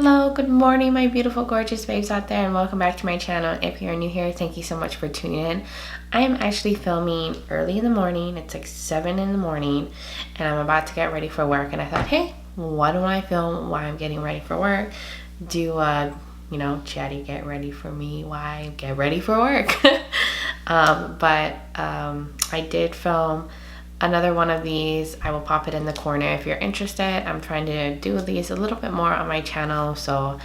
Hello, good morning my beautiful gorgeous babes out there, and welcome back to my channel. If you're new here, thank you so much for tuning in. I am actually filming early in the morning. It's like 7 in the morning and I'm about to get ready for work, and I thought, hey, why don't I film while I'm getting ready for work? Do you know, Chatty get ready for me while I get ready for work. I did film another one of these. I will pop it in the corner if you're interested. I'm trying to do these a little bit more on my channel so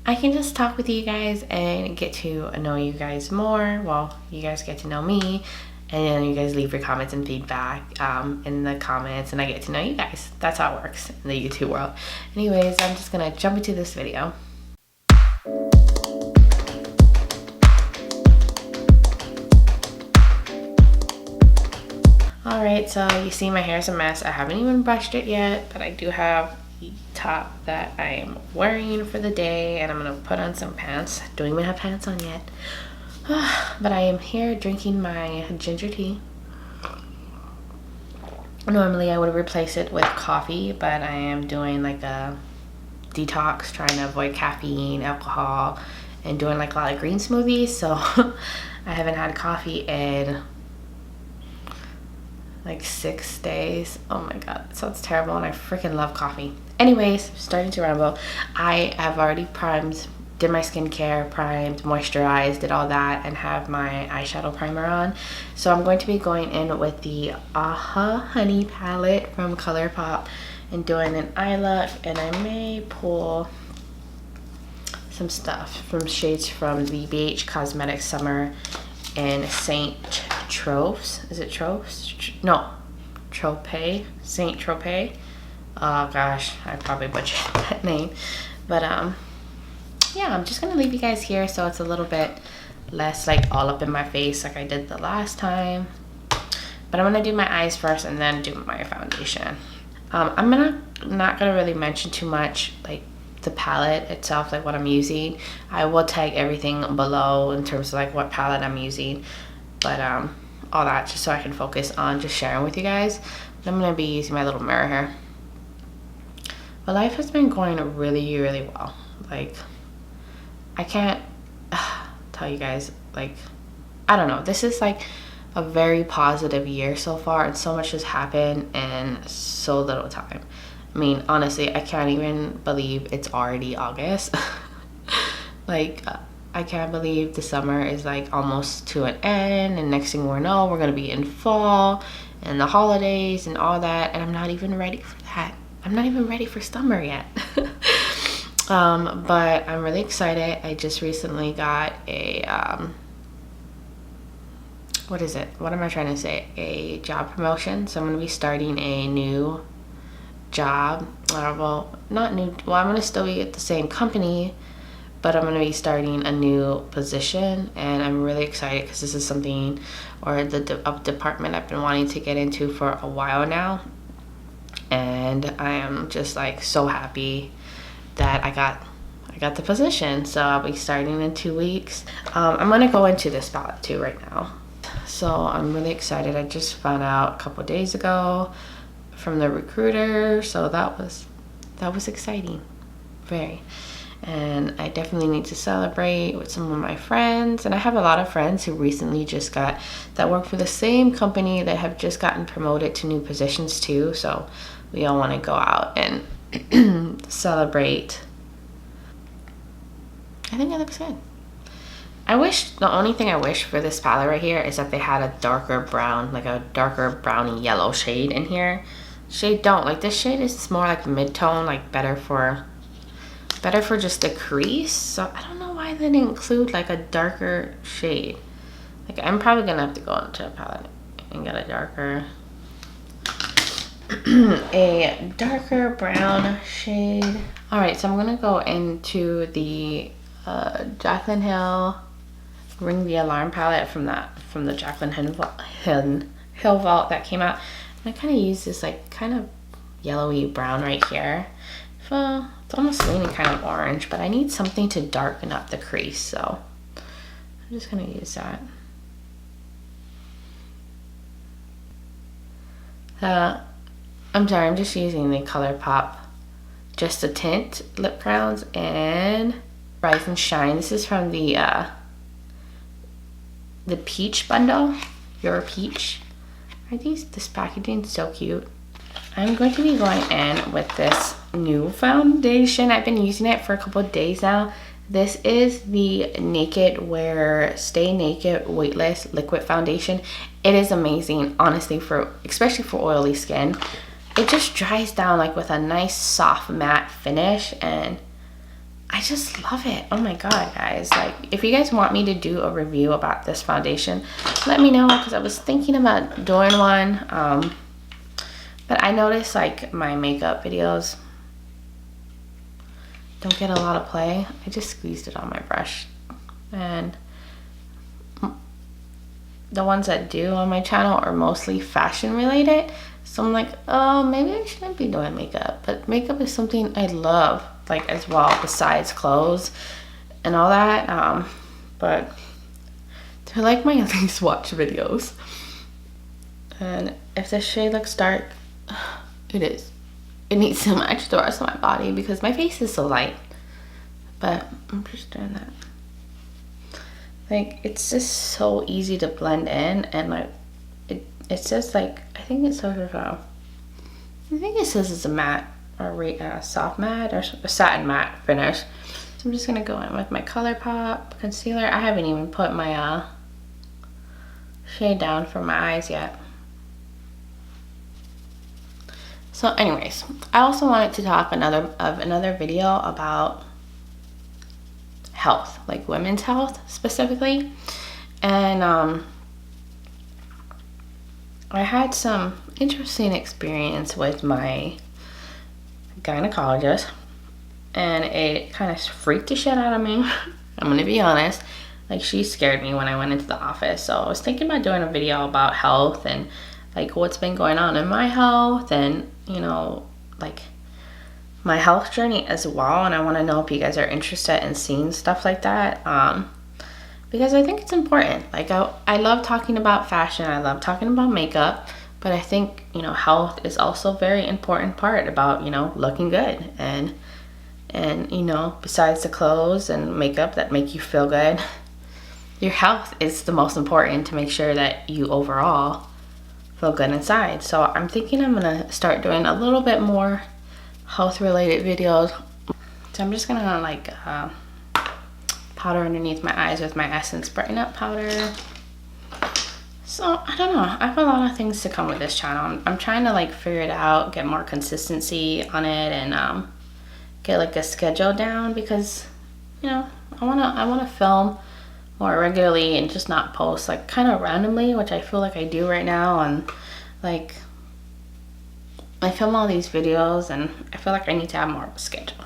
I can just talk with you guys and get to know you guys more. Well, you guys get to know me, and then you guys leave your comments and feedback in the comments, and I get to know you guys. That's how it works in the YouTube world. Anyways, I'm just gonna jump into this video. Alright, so you see my hair's a mess. I haven't even brushed it yet, but I do have the top that I am wearing for the day, and I'm gonna put on some pants. Don't even have pants on yet. But I am here drinking my ginger tea. Normally I would replace it with coffee, but I am doing like a detox, trying to avoid caffeine, alcohol, and doing like a lot of green smoothies. So I haven't had coffee in like 6 days. Oh my god, it sounds terrible, and I freaking love coffee. Anyways, starting to ramble. I have already did my skincare, primed, moisturized, did all that, and have my eyeshadow primer on. So I'm going to be going in with the Aha Honey palette from ColourPop and doing an eye look, and I may pull some stuff from shades from the BH Cosmetics Summer and Saint Tropez. Is it Tropez? No, Tropez. Saint Tropez. Oh gosh, I probably butchered that name. But yeah, I'm just gonna leave you guys here so it's a little bit less like all up in my face like I did the last time. But I'm gonna do my eyes first and then do my foundation. I'm not gonna really mention too much like the palette itself, like what I'm using. I will tag everything below in terms of like what palette I'm using, but all that just so I can focus on just sharing with you guys. But I'm gonna be using my little mirror here. But life has been going really well. Like, I can't tell you guys, like, I don't know, this is like a very positive year so far, and so much has happened in so little time. I mean, honestly, I can't even believe it's already August. Like, I can't believe the summer is like almost to an end, and next thing we know, we're gonna be in fall and the holidays and all that, and I'm not even ready for that. I'm not even ready for summer yet. But I'm really excited. I just recently got a what is it? What am I trying to say? A job promotion. So I'm gonna be starting a new job. Well, not new. Well, I'm gonna still be at the same company, but I'm gonna be starting a new position, and I'm really excited because this is something, or the department I've been wanting to get into for a while now, and I am just like so happy that I got the position. So I'll be starting in 2 weeks. I'm gonna go into this palette too right now. So I'm really excited. I just found out a couple days ago from the recruiter, so that was exciting, very. And I definitely need to celebrate with some of my friends, and I have a lot of friends who recently just that work for the same company that have just gotten promoted to new positions too, so we all want to go out and celebrate. I think it looks good. The only thing I wish for this palette right here is that they had a darker brown, like a darker browny yellow shade in here. Shade don't, like this shade is more like mid-tone, like better for just the crease. So I don't know why they didn't include like a darker shade. Like, I'm probably gonna have to go into a palette and get a darker a darker brown shade. All right, so I'm gonna go into the Jaclyn Hill Ring the Alarm palette from the Jaclyn Hill Vault that came out. And I kind of use this like kind of yellowy brown right here. Well, it's almost leaning kind of orange, but I need something to darken up the crease, so I'm just gonna use that. I'm sorry, I'm just using the ColourPop just a tint lip crowns in Rise and Shine. This is from the peach bundle, Your Peach. This packaging is so cute. I'm going to be going in with this new foundation. I've been using it for a couple of days now. This is the Naked Wear Stay Naked Weightless Liquid Foundation. It is amazing, honestly, especially for oily skin. It just dries down like with a nice soft matte finish, and I just love it. Oh my god, guys. Like, if you guys want me to do a review about this foundation, let me know, because I was thinking about doing one. But I noticed like my makeup videos don't get a lot of play. I just squeezed it on my brush, and the ones that do on my channel are mostly fashion related. So I'm like, oh, maybe I shouldn't be doing makeup. But makeup is something I love, like, as well, besides clothes and all that. But they're like my least watched videos. And if the shade looks dark, it is. It needs to match the rest of my body because my face is so light. But I'm just doing that. Like, it's just so easy to blend in, and like it says, like, I think it's sort of I think it says it's a matte or a soft matte or a satin matte finish. So I'm just gonna go in with my ColourPop concealer. I haven't even put my shade down for my eyes yet. So anyways, I also wanted to talk another video about health, like women's health specifically. And I had some interesting experience with my gynecologist, and it kind of freaked the shit out of me. I'm gonna be honest. Like, she scared me when I went into the office. So I was thinking about doing a video about health and like what's been going on in my health, and you know, like my health journey as well. And I want to know if you guys are interested in seeing stuff like that, because I think it's important. Like, I love talking about fashion, I love talking about makeup, but I think, you know, health is also a very important part about, you know, looking good, and you know, besides the clothes and makeup that make you feel good, your health is the most important to make sure that you overall feel good inside. So I'm thinking I'm gonna start doing a little bit more health related videos. So I'm just gonna like powder underneath my eyes with my Essence Brighten Up powder. So I don't know, I have a lot of things to come with this channel. I'm trying to like figure it out, get more consistency on it, and get like a schedule down, because, you know, I wanna film more regularly and just not post like kind of randomly, which I feel like I do right now. And like, I film all these videos and I feel like I need to have more of a schedule.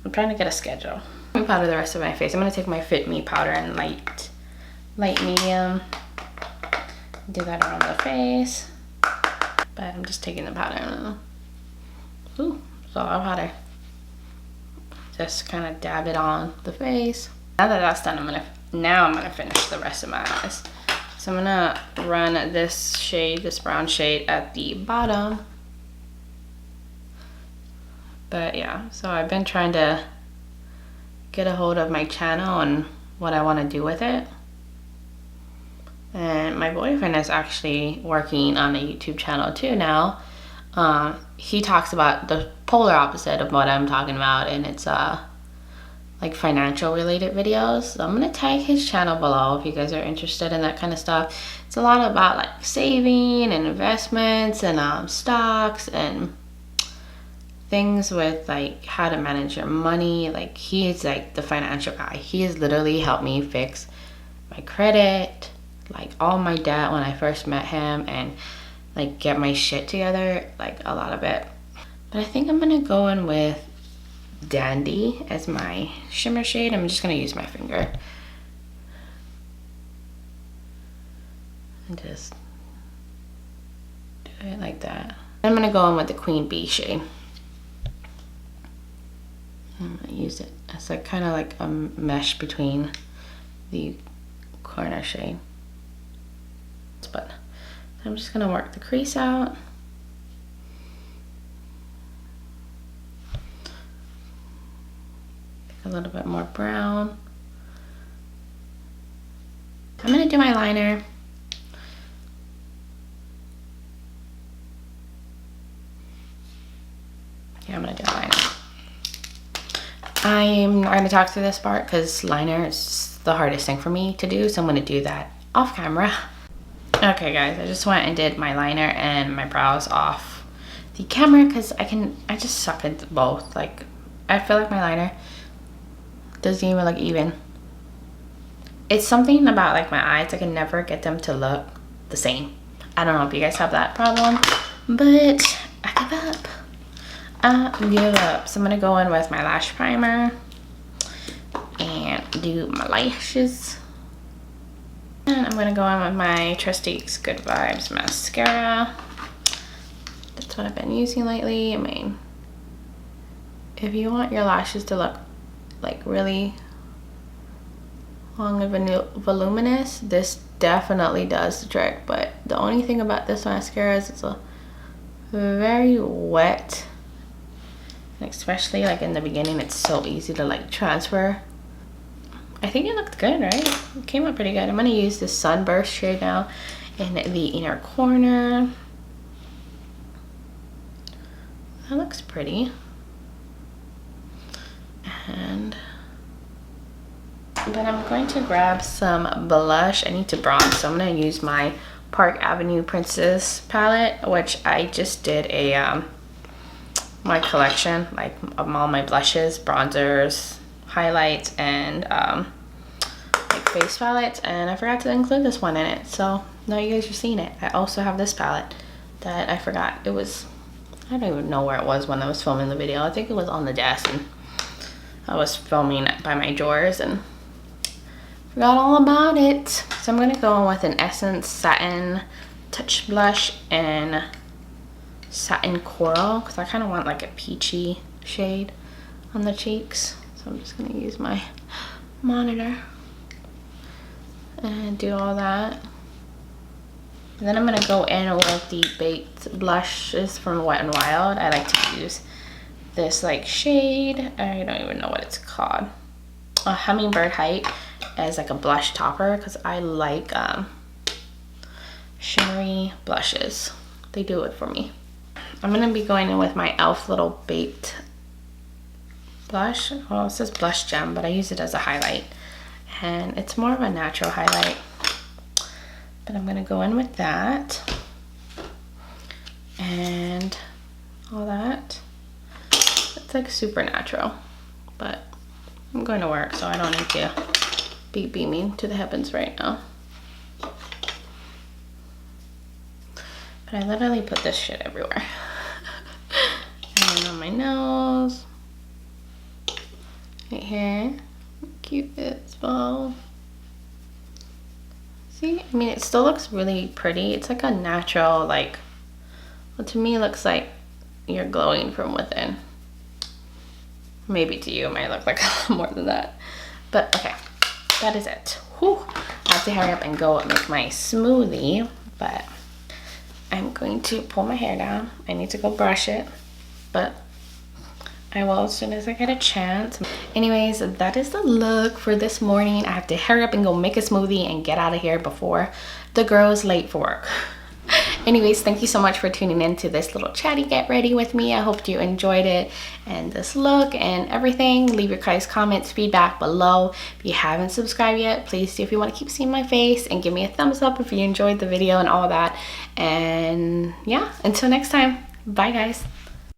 I'm trying to get a schedule. I'm gonna powder the rest of my face. I'm gonna take my Fit Me powder in light medium, do that around the face, but I'm just taking the powder now. Ooh, it's a lot of powder. Just kind of dab it on the face. Now that that's done, I'm gonna finish the rest of my eyes. So I'm gonna run this shade, this brown shade, at the bottom. But yeah, so I've been trying to get a hold of my channel and what I want to do with it. And my boyfriend is actually working on a YouTube channel too now. He talks about the polar opposite of what I'm talking about, and it's like financial related videos. So I'm gonna tag his channel below if you guys are interested in that kind of stuff. It's a lot about like saving and investments and stocks and things with like how to manage your money. Like, he is like the financial guy. He has literally helped me fix my credit, like all my debt when I first met him, and like get my shit together, like a lot of it. But I think I'm gonna go in with Dandy as my shimmer shade. I'm just gonna use my finger and just do it like that. I'm gonna go in with the Queen Bee shade. I'm gonna use it as like kind of like a mesh between the corner shade. But I'm just gonna work the crease out. a little bit more brown. I'm gonna do my liner. Yeah, I'm gonna do a liner. I'm not gonna talk through this part because liner is the hardest thing for me to do, so I'm gonna do that off camera. Okay guys, I just went and did my liner and my brows off the camera because I just suck at both. Like, I feel like my liner doesn't even look even. It's something about like my eyes, I can never get them to look the same. I don't know if you guys have that problem, but I give up. So I'm gonna go in with my lash primer and do my lashes. And I'm gonna go in with my Trestique's Good Vibes mascara. That's what I've been using lately. I mean, if you want your lashes to look like really long and voluminous, this definitely does the trick. But the only thing about this mascara is it's a very wet, and especially like in the beginning, it's so easy to like transfer. I think it looked good, right? It came out pretty good. I'm gonna use this Sunburst shade now in the inner corner. That looks pretty. And then I'm going to grab some blush. I need to bronze, so I'm gonna use my Park Avenue Princess palette, which I just did a my collection, like of all my blushes, bronzers, highlights, and like face palettes, and I forgot to include this one in it, so now you guys are seeing it. I also have this palette that I forgot. It was, I don't even know where it was when I was filming the video. I think it was on the desk and I was filming by my drawers and forgot all about it. So I'm gonna go in with an Essence Satin Touch Blush and Satin Coral, because I kind of want like a peachy shade on the cheeks. So I'm just gonna use my monitor and do all that. And then I'm gonna go in with the baked blushes from Wet n Wild. I like to use this like shade, I don't even know what it's called, a Hummingbird Height, as like a blush topper, because I like shimmery blushes. They do it for me. I'm gonna be going in with my e.l.f. little baked blush. Well, it says blush gem, but I use it as a highlight, and it's more of a natural highlight, but I'm gonna go in with that and all that. It's like super natural, but I'm going to work, so I don't need to be beaming to the heavens right now. But I literally put this shit everywhere. And then on my nose, right here, Cupid's bow. See, I mean, it still looks really pretty. It's like a natural, like, well, to me it looks like you're glowing from within. Maybe to you it might look like a lot more than that. But okay, that is it. Whew. I have to hurry up and go make my smoothie, but I'm going to pull my hair down. I need to go brush it, but I will as soon as I get a chance. Anyways, that is the look for this morning. I have to hurry up and go make a smoothie and get out of here before the girl is late for work. Anyways, thank you so much for tuning in to this little chatty get ready with me. I hope you enjoyed it and this look and everything. Leave your guys' comments, feedback below. If you haven't subscribed yet, please do if you want to keep seeing my face, and give me a thumbs up if you enjoyed the video and all that. And yeah, until next time, bye guys.